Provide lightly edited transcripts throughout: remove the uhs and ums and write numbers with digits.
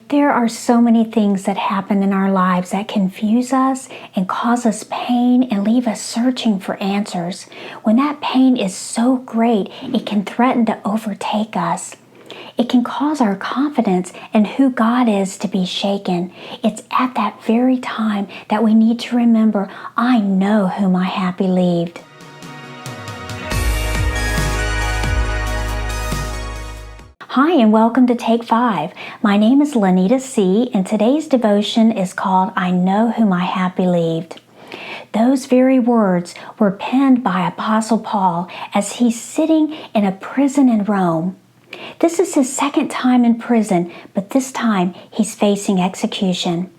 There are so many things that happen in our lives that confuse us and cause us pain and leave us searching for answers. When that pain is so great, it can threaten to overtake us. It can cause our confidence in who God is to be shaken. It's at that very time that we need to remember, I know whom I have believed. Hi, and welcome to Take 5. My name is Lanita, Seay, and today's devotion is called I Know Whom I Have Believed. Those very words were penned by Apostle Paul as he's sitting in a prison in Rome. This is his second time in prison, but this time he's facing execution.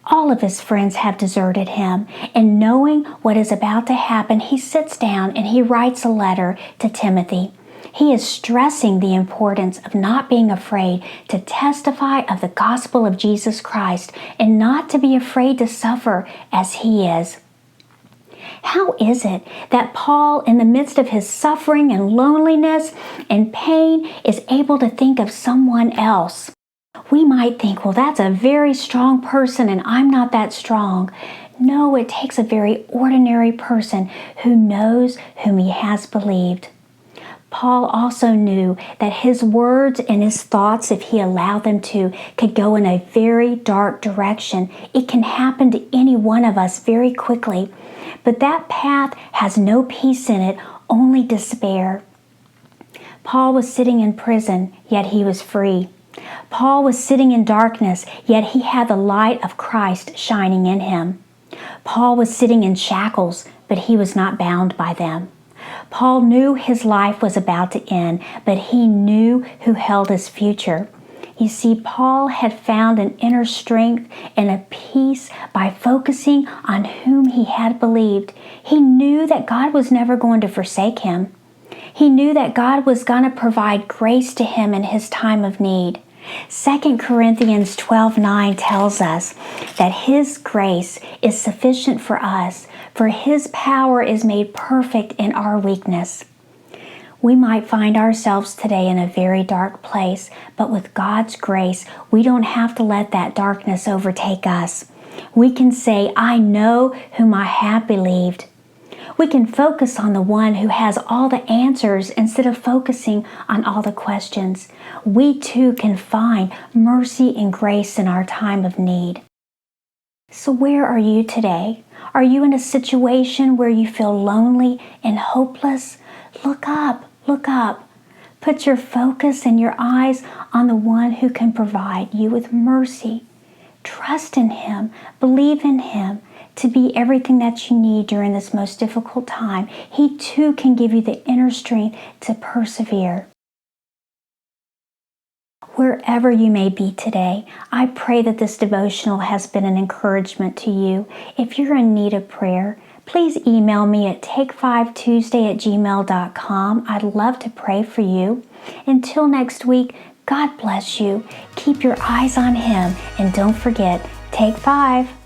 All of his friends have deserted him, and knowing what is about to happen, he sits down and he writes a letter to Timothy. He is stressing the importance of not being afraid to testify of the gospel of Jesus Christ and not to be afraid to suffer as he is. How is it that Paul, in the midst of his suffering and loneliness and pain, is able to think of someone else? We might think, well, that's a very strong person and I'm not that strong. No, it takes a very ordinary person who knows whom he has believed. Paul also knew that his words and his thoughts, if he allowed them to, could go in a very dark direction. It can happen to any one of us very quickly. But that path has no peace in it, only despair. Paul was sitting in prison, yet he was free. Paul was sitting in darkness, yet he had the light of Christ shining in him. Paul was sitting in shackles, but he was not bound by them. Paul knew his life was about to end, but he knew who held his future. You see, Paul had found an inner strength and a peace by focusing on whom he had believed. He knew that God was never going to forsake him. He knew that God was going to provide grace to him in his time of need. 2 Corinthians 12:9 tells us that His grace is sufficient for us, for His power is made perfect in our weakness. We might find ourselves today in a very dark place, but with God's grace, we don't have to let that darkness overtake us. We can say, I know whom I have believed. We can focus on the one who has all the answers instead of focusing on all the questions. We too can find mercy and grace in our time of need. So where are you today? Are you in a situation where you feel lonely and hopeless? Look up, look up. Put your focus and your eyes on the one who can provide you with mercy. Trust in Him, believe in Him to be everything that you need during this most difficult time. He too can give you the inner strength to persevere. Wherever you may be today, I pray that this devotional has been an encouragement to you. If you're in need of prayer, please email me at take5tuesday@gmail.com. I'd love to pray for you. Until next week, God bless you. Keep your eyes on Him and don't forget, take 5.